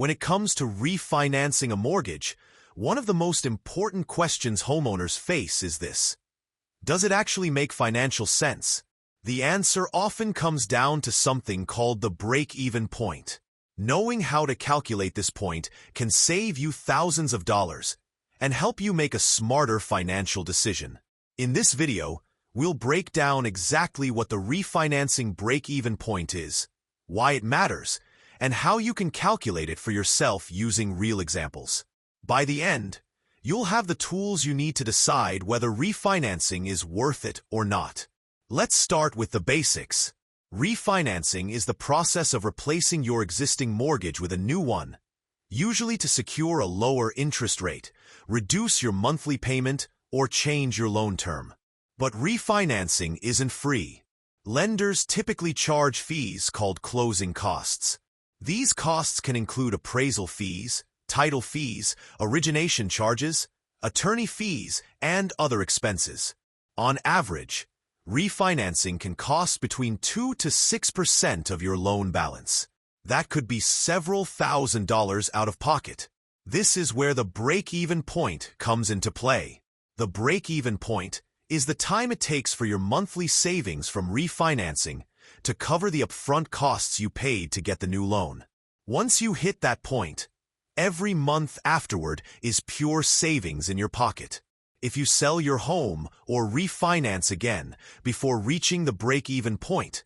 When it comes to refinancing a mortgage, one of the most important questions homeowners face is this: does it actually make financial sense? The answer often comes down to something called the break-even point. Knowing how to calculate this point can save you thousands of dollars and help you make a smarter financial decision. In this video, we'll break down exactly what the refinancing break-even point is, why it matters, and how you can calculate it for yourself using real examples. By the end, you'll have the tools you need to decide whether refinancing is worth it or not. Let's start with the basics. Refinancing is the process of replacing your existing mortgage with a new one, usually to secure a lower interest rate, reduce your monthly payment, or change your loan term. But refinancing isn't free. Lenders typically charge fees called closing costs. These costs can include appraisal fees, title fees, origination charges, attorney fees, and other expenses. On average, refinancing can cost between 2 to 6% of your loan balance. That could be several $1,000s out of pocket. This is where the break-even point comes into play. The break-even point is the time it takes for your monthly savings from refinancing to cover the upfront costs you paid to get the new loan. Once you hit that point, every month afterward is pure savings in your pocket. If you sell your home or refinance again before reaching the break-even point,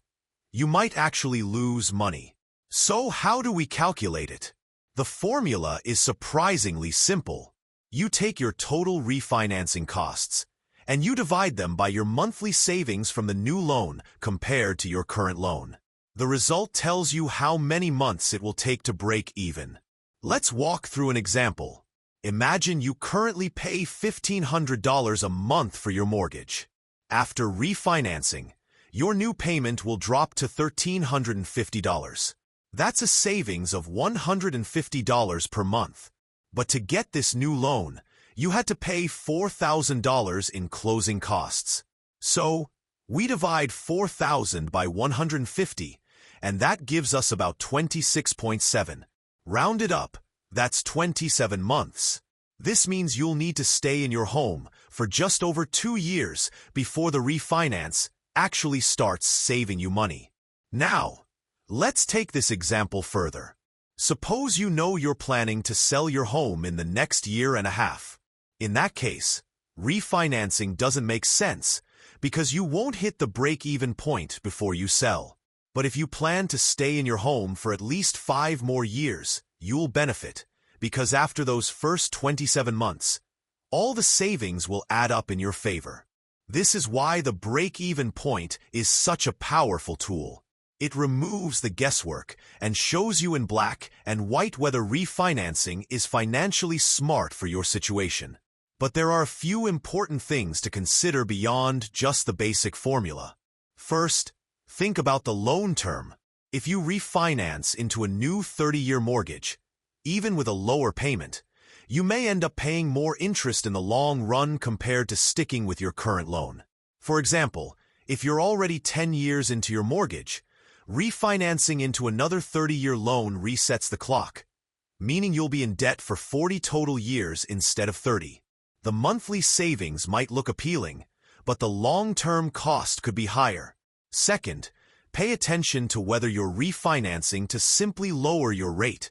you might actually lose money. So how do we calculate it? The formula is surprisingly simple. You take your total refinancing costs, and you divide them by your monthly savings from the new loan compared to your current loan. The result tells you how many months it will take to break even. Let's walk through an example. Imagine you currently pay $1,500 a month for your mortgage. After refinancing, your new payment will drop to $1,350. That's a savings of $150 per month. But to get this new loan, you had to pay $4,000 in closing costs. So, we divide 4,000 by 150, and that gives us about 26.7. Rounded up, that's 27 months. This means you'll need to stay in your home for just over 2 years before the refinance actually starts saving you money. Now, let's take this example further. Suppose you know you're planning to sell your home in the next year and a half. In that case, refinancing doesn't make sense because you won't hit the break-even point before you sell. But if you plan to stay in your home for at least 5 more years, you'll benefit, because after those first 27 months, all the savings will add up in your favor. This is why the break-even point is such a powerful tool. It removes the guesswork and shows you in black and white whether refinancing is financially smart for your situation. But there are a few important things to consider beyond just the basic formula. First, think about the loan term. If you refinance into a new 30-year mortgage, even with a lower payment, you may end up paying more interest in the long run compared to sticking with your current loan. For example, if you're already 10 years into your mortgage, refinancing into another 30-year loan resets the clock, meaning you'll be in debt for 40 total years instead of 30. The monthly savings might look appealing, but the long-term cost could be higher. Second, pay attention to whether you're refinancing to simply lower your rate,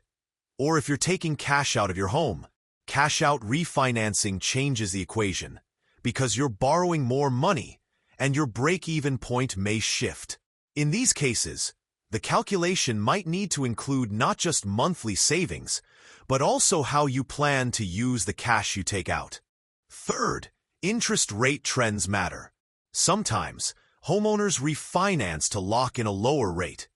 or if you're taking cash out of your home. Cash-out refinancing changes the equation, because you're borrowing more money, and your break-even point may shift. In these cases, the calculation might need to include not just monthly savings, but also how you plan to use the cash you take out. Third, interest rate trends matter. Sometimes, homeowners refinance to lock in a lower rate,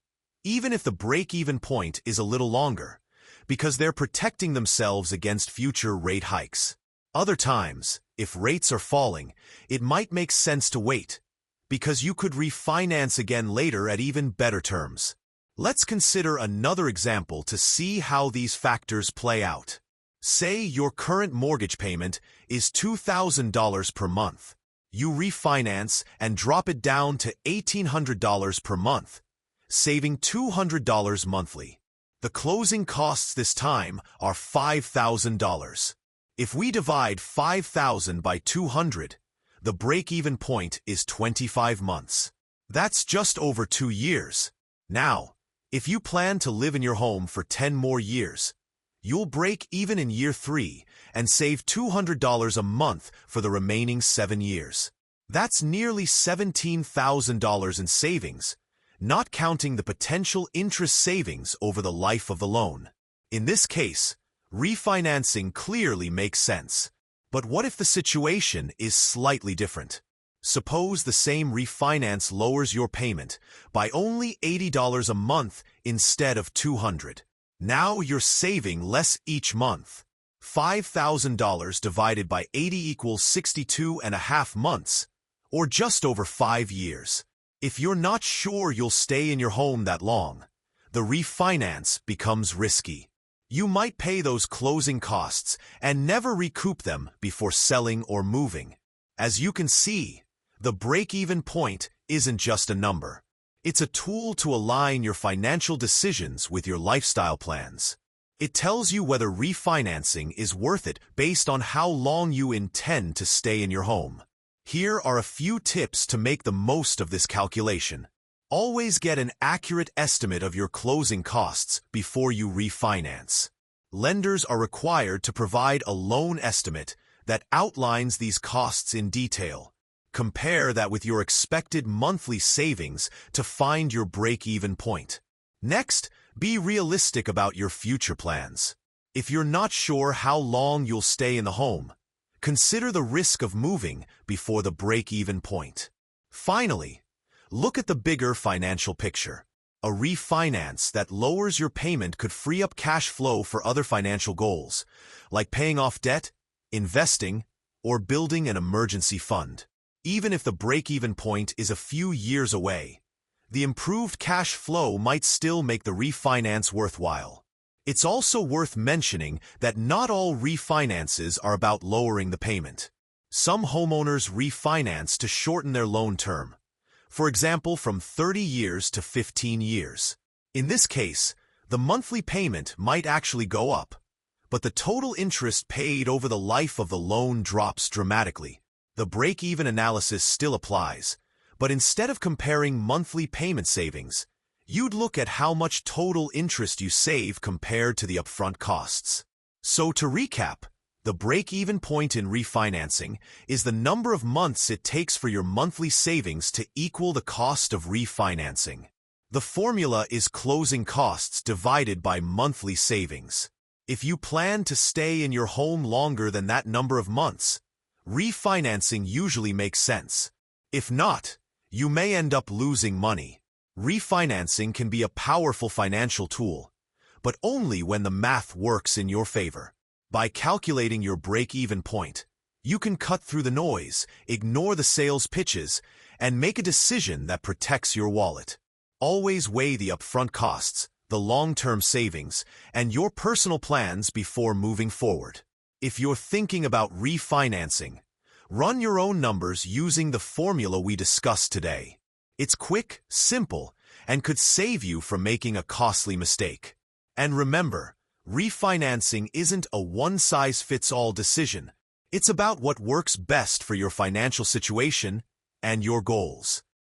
even if the break-even point is a little longer, because they're protecting themselves against future rate hikes. Other times, if rates are falling, it might make sense to wait, because you could refinance again later at even better terms. Let's consider another example to see how these factors play out. Say your current mortgage payment is $2,000 per month. You refinance and drop it down to $1,800 per month, saving $200 monthly. The closing costs this time are $5,000. If we divide 5,000 by 200, the break-even point is 25 months. That's just over 2 years. Now, if you plan to live in your home for 10 more years, you'll break even in year 3 and save $200 a month for the remaining 7 years. That's nearly $17,000 in savings, not counting the potential interest savings over the life of the loan. In this case, refinancing clearly makes sense. But what if the situation is slightly different? Suppose the same refinance lowers your payment by only $80 a month instead of $200. Now you're saving less each month. $5,000 divided by 80 equals 62.5 months, or just over 5 years. If you're not sure you'll stay in your home that long, the refinance becomes risky. You might pay those closing costs and never recoup them before selling or moving. As you can see, the break-even point isn't just a number. It's a tool to align your financial decisions with your lifestyle plans. It tells you whether refinancing is worth it based on how long you intend to stay in your home. Here are a few tips to make the most of this calculation. Always get an accurate estimate of your closing costs before you refinance. Lenders are required to provide a loan estimate that outlines these costs in detail. Compare that with your expected monthly savings to find your break-even point. Next, be realistic about your future plans. If you're not sure how long you'll stay in the home, consider the risk of moving before the break-even point. Finally, look at the bigger financial picture. A refinance that lowers your payment could free up cash flow for other financial goals, like paying off debt, investing, or building an emergency fund. Even if the break-even point is a few years away, the improved cash flow might still make the refinance worthwhile. It's also worth mentioning that not all refinances are about lowering the payment. Some homeowners refinance to shorten their loan term, for example from 30 years to 15 years. In this case, the monthly payment might actually go up, but the total interest paid over the life of the loan drops dramatically. The break-even analysis still applies, but instead of comparing monthly payment savings, you'd look at how much total interest you save compared to the upfront costs. So to recap, the break-even point in refinancing is the number of months it takes for your monthly savings to equal the cost of refinancing. The formula is closing costs divided by monthly savings. If you plan to stay in your home longer than that number of months, refinancing usually makes sense. If not, you may end up losing money. Refinancing can be a powerful financial tool, but only when the math works in your favor. By calculating your break-even point, you can cut through the noise, ignore the sales pitches, and make a decision that protects your wallet. Always weigh the upfront costs, the long-term savings, and your personal plans before moving forward. If you're thinking about refinancing, run your own numbers using the formula we discussed today. It's quick, simple, and could save you from making a costly mistake. And remember, refinancing isn't a one-size-fits-all decision. It's about what works best for your financial situation and your goals.